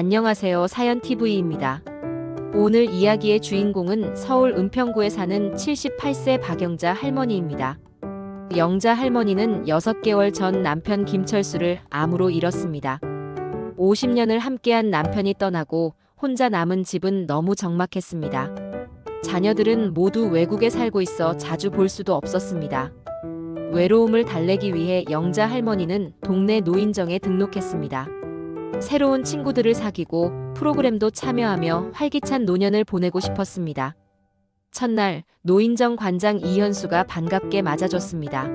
안녕하세요. 사연TV입니다. 오늘 이야기의 주인공은 서울 은평구에 사는 78세 박영자 할머니입니다. 영자 할머니는 6개월 전 남편 김철수를 암으로 잃었습니다. 50년을 함께한 남편이 떠나고 혼자 남은 집은 너무 적막했습니다. 자녀들은 모두 외국에 살고 있어 자주 볼 수도 없었습니다. 외로움을 달래기 위해 영자 할머니는 동네 노인정에 등록했습니다. 새로운 친구들을 사귀고 프로그램도 참여하며 활기찬 노년을 보내고 싶었습니다. 첫날 노인정 관장 이현수가 반갑게 맞아줬습니다.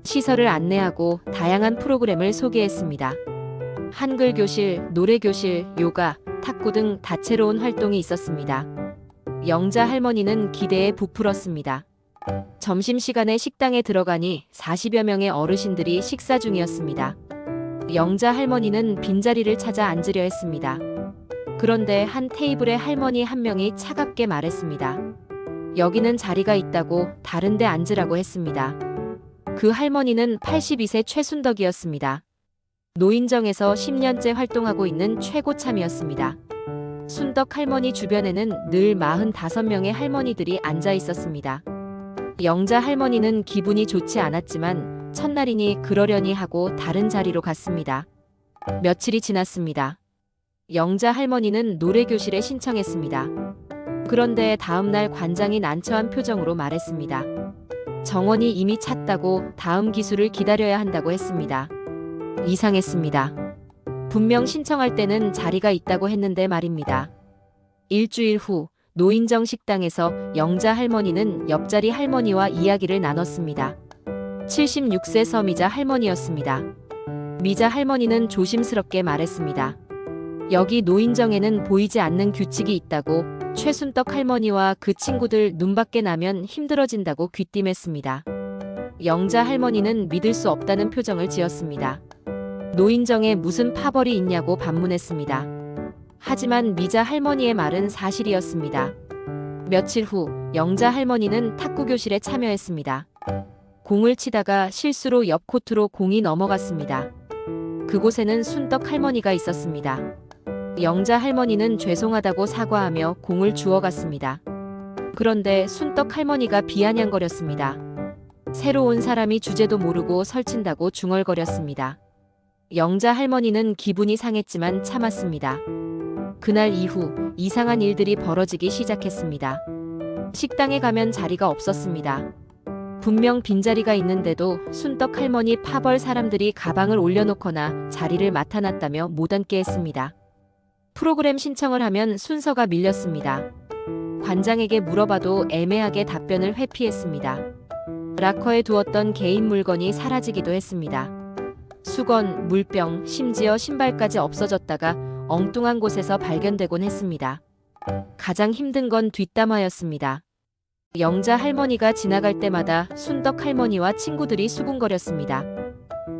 시설을 안내하고 다양한 프로그램을 소개했습니다. 한글 교실, 노래 교실, 요가, 탁구 등 다채로운 활동이 있었습니다. 영자 할머니는 기대에 부풀었습니다. 점심시간에 식당에 들어가니 40여 명의 어르신들이 식사 중이었습니다. 영자 할머니는 빈자리를 찾아 앉으려 했습니다. 그런데 한 테이블에 할머니 한 명이 차갑게 말했습니다. 여기는 자리가 있다고 다른 데 앉으라고 했습니다. 그 할머니는 82세 최순덕이었습니다. 노인정에서 10년째 활동하고 있는 최고참이었습니다. 순덕 할머니 주변에는 늘 45명의 할머니들이 앉아 있었습니다. 영자 할머니는 기분이 좋지 않았지만 첫날이니 그러려니 하고 다른 자리로 갔습니다. 며칠이 지났습니다. 영자 할머니는 노래교실에 신청했습니다. 그런데 다음날 관장이 난처한 표정으로 말했습니다. 정원이 이미 찼다고 다음 기수를 기다려야 한다고 했습니다. 이상했습니다. 분명 신청할 때는 자리가 있다고 했는데 말입니다. 일주일 후 노인정 식당에서 영자 할머니는 옆자리 할머니와 이야기를 나눴습니다. 76세 서미자 할머니였습니다. 미자 할머니는 조심스럽게 말했습니다. 여기 노인정에는 보이지 않는 규칙이 있다고 최순덕 할머니와 그 친구들 눈밖에 나면 힘들어진다고 귀띔했습니다. 영자 할머니는 믿을 수 없다는 표정을 지었습니다. 노인정에 무슨 파벌이 있냐고 반문했습니다. 하지만 미자 할머니의 말은 사실이었습니다. 며칠 후 영자 할머니는 탁구 교실에 참여했습니다. 공을 치다가 실수로 옆 코트로 공이 넘어갔습니다. 그곳에는 순덕 할머니가 있었습니다. 영자 할머니는 죄송하다고 사과하며 공을 주워갔습니다. 그런데 순덕 할머니가 비아냥거렸습니다. 새로 온 사람이 주제도 모르고 설친다고 중얼거렸습니다. 영자 할머니는 기분이 상했지만 참았습니다. 그날 이후 이상한 일들이 벌어지기 시작했습니다. 식당에 가면 자리가 없었습니다. 분명 빈자리가 있는데도 순덕 할머니 파벌 사람들이 가방을 올려놓거나 자리를 맡아놨다며 못 앉게 했습니다. 프로그램 신청을 하면 순서가 밀렸습니다. 관장에게 물어봐도 애매하게 답변을 회피했습니다. 락커에 두었던 개인 물건이 사라지기도 했습니다. 수건, 물병, 심지어 신발까지 없어졌다가 엉뚱한 곳에서 발견되곤 했습니다. 가장 힘든 건 뒷담화였습니다. 영자 할머니가 지나갈 때마다 순덕 할머니와 친구들이 수군거렸습니다.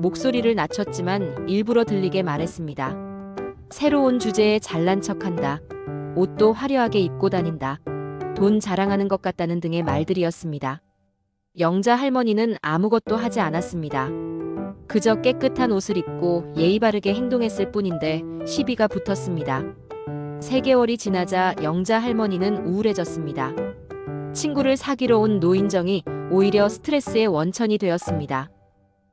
목소리를 낮췄지만 일부러 들리게 말했습니다. 새로운 주제에 잘난 척한다. 옷도 화려하게 입고 다닌다. 돈 자랑하는 것 같다는 등의 말들이었습니다. 영자 할머니는 아무것도 하지 않았습니다. 그저 깨끗한 옷을 입고 예의 바르게 행동했을 뿐인데 시비가 붙었습니다. 3개월이 지나자 영자 할머니는 우울해졌습니다. 친구를 사귀러 온 노인정이 오히려 스트레스의 원천이 되었습니다.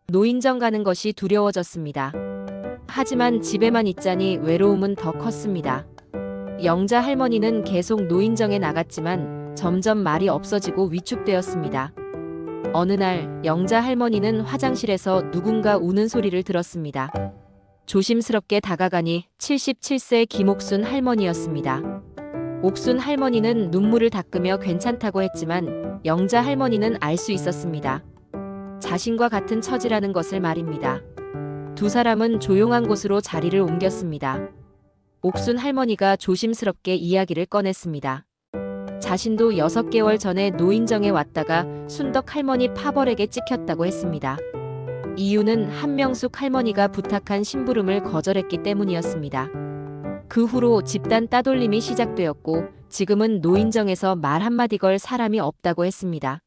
노인정 가는 것이 두려워졌습니다. 하지만 집에만 있자니 외로움은 더 컸습니다. 영자 할머니는 계속 노인정에 나갔지만 점점 말이 없어지고 위축되었습니다. 어느 날 영자 할머니는 화장실에서 누군가 우는 소리를 들었습니다. 조심스럽게 다가가니 77세 김옥순 할머니였습니다. 옥순 할머니는 눈물을 닦으며 괜찮다고 했지만 영자 할머니는 알 수 있었습니다. 자신과 같은 처지라는 것을 말입니다. 두 사람은 조용한 곳으로 자리를 옮겼습니다. 옥순 할머니가 조심스럽게 이야기를 꺼냈습니다. 자신도 6개월 전에 노인정에 왔다가 순덕 할머니 파벌에게 찍혔다고 했습니다. 이유는 한명숙 할머니가 부탁한 심부름을 거절했기 때문이었습니다. 그 후로 집단 따돌림이 시작되었고 지금은 노인정에서 말 한마디 걸 사람이 없다고 했습니다.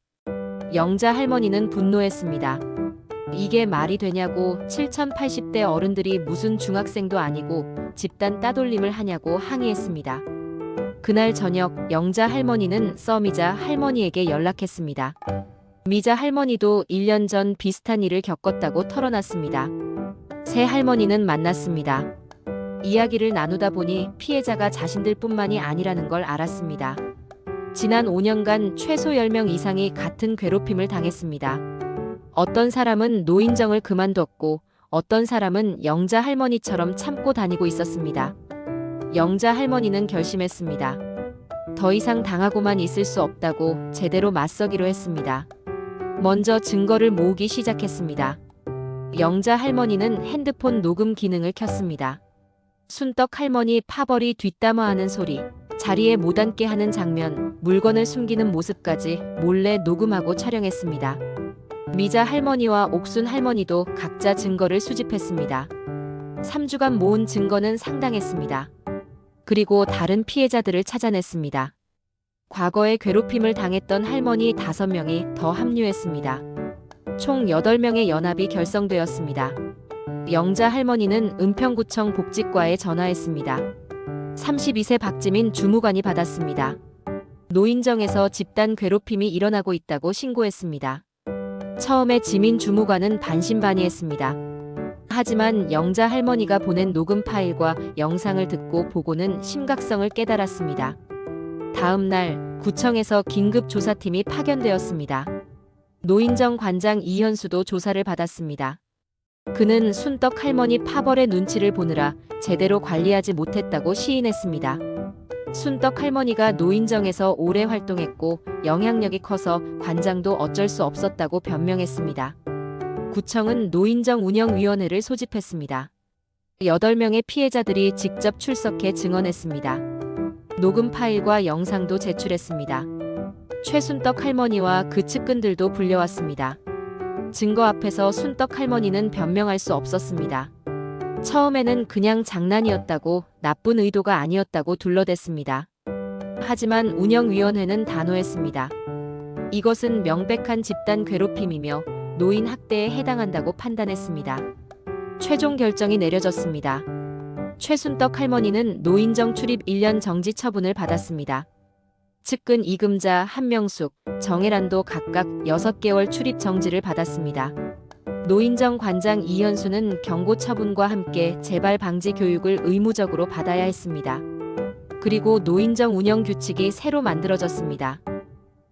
영자 할머니는 분노했습니다. 이게 말이 되냐고 7080대 어른들이 무슨 중학생도 아니고 집단 따돌림을 하냐고 항의했습니다. 그날 저녁 영자 할머니는 써미자 할머니에게 연락했습니다. 미자 할머니도 1년 전 비슷한 일을 겪었다고 털어놨습니다. 새 할머니는 만났습니다. 이야기를 나누다 보니 피해자가 자신들뿐만이 아니라는 걸 알았습니다. 지난 5년간 최소 10명 이상이 같은 괴롭힘을 당했습니다. 어떤 사람은 노인정을 그만뒀고 어떤 사람은 영자 할머니처럼 참고 다니고 있었습니다. 영자 할머니는 결심했습니다. 더 이상 당하고만 있을 수 없다고 제대로 맞서기로 했습니다. 먼저 증거를 모으기 시작했습니다. 영자 할머니는 핸드폰 녹음 기능을 켰습니다. 순떡 할머니 파벌이 뒷담화하는 소리, 자리에 못 앉게 하는 장면, 물건을 숨기는 모습까지 몰래 녹음하고 촬영했습니다. 미자 할머니와 옥순 할머니도 각자 증거를 수집했습니다. 3주간 모은 증거는 상당했습니다. 그리고 다른 피해자들을 찾아냈습니다. 과거에 괴롭힘을 당했던 할머니 5명이 더 합류했습니다. 총 8명의 연합이 결성되었습니다. 영자 할머니는 은평구청 복지과에 전화했습니다. 32세 박지민 주무관이 받았습니다. 노인정에서 집단 괴롭힘이 일어나고 있다고 신고했습니다. 처음에 지민 주무관은 반신반의했습니다. 하지만 영자 할머니가 보낸 녹음 파일과 영상을 듣고 보고는 심각성을 깨달았습니다. 다음 날 구청에서 긴급 조사팀이 파견되었습니다. 노인정 관장 이현수도 조사를 받았습니다. 그는 순떡 할머니 파벌의 눈치를 보느라 제대로 관리하지 못했다고 시인했습니다. 순떡 할머니가 노인정에서 오래 활동했고 영향력이 커서 관장도 어쩔 수 없었다고 변명했습니다. 구청은 노인정 운영위원회를 소집했습니다. 8명의 피해자들이 직접 출석해 증언했습니다. 녹음 파일과 영상도 제출했습니다. 최순떡 할머니와 그 측근들도 불려왔습니다. 증거 앞에서 순떡 할머니는 변명할 수 없었습니다. 처음에는 그냥 장난이었다고, 나쁜 의도가 아니었다고 둘러댔습니다. 하지만 운영위원회는 단호했습니다. 이것은 명백한 집단 괴롭힘이며 노인 학대에 해당한다고 판단했습니다. 최종 결정이 내려졌습니다. 최순떡 할머니는 노인정 출입 1년 정지 처분을 받았습니다. 측근 이금자, 한명숙, 정혜란도 각각 6개월 출입 정지를 받았습니다. 노인정 관장 이현수는 경고 처분과 함께 재발 방지 교육을 의무적으로 받아야 했습니다. 그리고 노인정 운영 규칙이 새로 만들어졌습니다.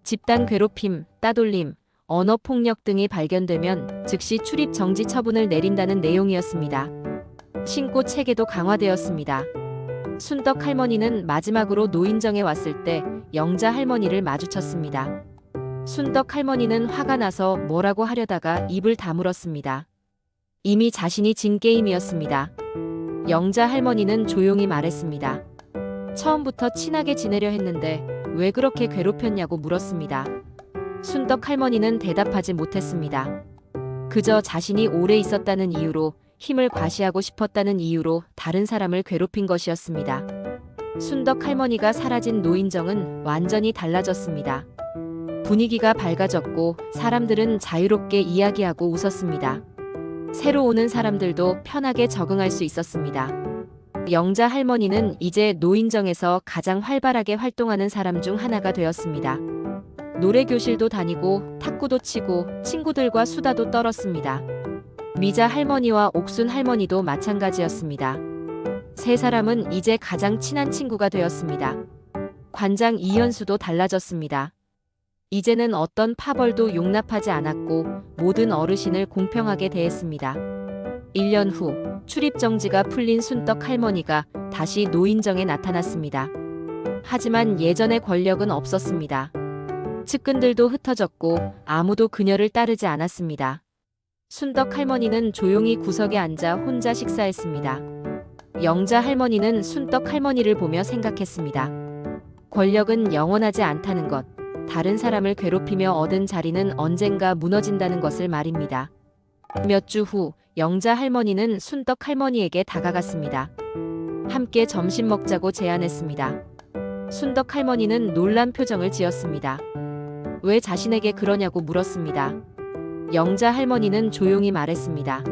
집단 괴롭힘, 따돌림, 언어폭력 등이 발견되면 즉시 출입 정지 처분을 내린다는 내용이었습니다. 신고 체계도 강화되었습니다. 순떡 할머니는 마지막으로 노인정에 왔을 때 영자 할머니를 마주쳤습니다. 순떡 할머니는 화가 나서 뭐라고 하려다가 입을 다물었습니다. 이미 자신이 진 게임이었습니다. 영자 할머니는 조용히 말했습니다. 처음부터 친하게 지내려 했는데 왜 그렇게 괴롭혔냐고 물었습니다. 순떡 할머니는 대답하지 못했습니다. 그저 자신이 오래 있었다는 이유로, 힘을 과시하고 싶었다는 이유로 다른 사람을 괴롭힌 것이었습니다. 순떡 할머니가 사라진 노인정은 완전히 달라졌습니다. 분위기가 밝아졌고 사람들은 자유롭게 이야기하고 웃었습니다. 새로 오는 사람들도 편하게 적응할 수 있었습니다. 영자 할머니는 이제 노인정에서 가장 활발하게 활동하는 사람 중 하나가 되었습니다. 노래교실도 다니고 탁구도 치고 친구들과 수다도 떨었습니다. 미자 할머니와 옥순 할머니도 마찬가지였습니다. 세 사람은 이제 가장 친한 친구가 되었습니다. 관장 이현수도 달라졌습니다. 이제는 어떤 파벌도 용납하지 않았고 모든 어르신을 공평하게 대했습니다. 1년 후 출입 정지가 풀린 순떡 할머니가 다시 노인정에 나타났습니다. 하지만 예전의 권력은 없었습니다. 측근들도 흩어졌고 아무도 그녀를 따르지 않았습니다. 순떡 할머니는 조용히 구석에 앉아 혼자 식사했습니다. 영자 할머니는 순떡 할머니를 보며 생각했습니다. 권력은 영원하지 않다는 것, 다른 사람을 괴롭히며 얻은 자리는 언젠가 무너진다는 것을 말입니다. 몇 주 후 영자 할머니는 순떡 할머니에게 다가갔습니다. 함께 점심 먹자고 제안했습니다. 순떡 할머니는 놀란 표정을 지었습니다. 왜 자신에게 그러냐고 물었습니다. 영자 할머니는 조용히 말했습니다.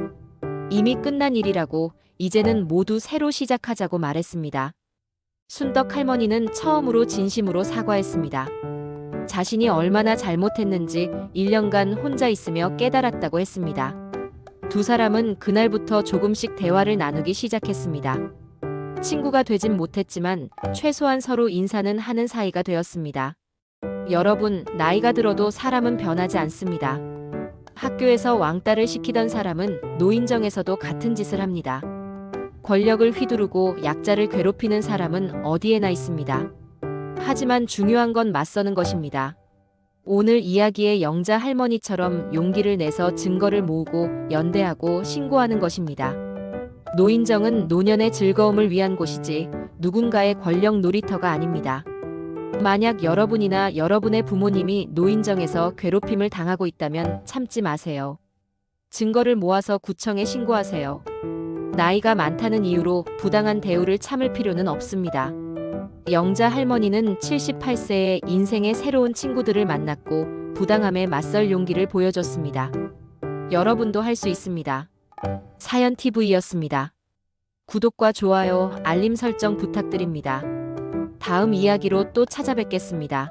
이미 끝난 일이라고, 이제는 모두 새로 시작하자고 말했습니다. 순덕 할머니는 처음으로 진심으로 사과했습니다. 자신이 얼마나 잘못했는지 1년간 혼자 있으며 깨달았다고 했습니다. 두 사람은 그날부터 조금씩 대화를 나누기 시작했습니다. 친구가 되진 못했지만 최소한 서로 인사는 하는 사이가 되었습니다. 여러분, 나이가 들어도 사람은 변하지 않습니다. 학교에서 왕따를 시키던 사람은 노인정에서도 같은 짓을 합니다. 권력을 휘두르고 약자를 괴롭히는 사람은 어디에나 있습니다. 하지만 중요한 건 맞서는 것입니다. 오늘 이야기의 영자 할머니처럼 용기를 내서 증거를 모으고 연대하고 신고하는 것입니다. 노인정은 노년의 즐거움을 위한 곳이지 누군가의 권력 놀이터가 아닙니다. 만약 여러분이나 여러분의 부모님이 노인정에서 괴롭힘을 당하고 있다면 참지 마세요. 증거를 모아서 구청에 신고하세요. 나이가 많다는 이유로 부당한 대우를 참을 필요는 없습니다. 영자 할머니는 78세에 인생의 새로운 친구들을 만났고 부당함에 맞설 용기를 보여줬습니다. 여러분도 할 수 있습니다. 사연TV였습니다. 구독과 좋아요, 알림 설정 부탁드립니다. 다음 이야기로 또 찾아뵙겠습니다.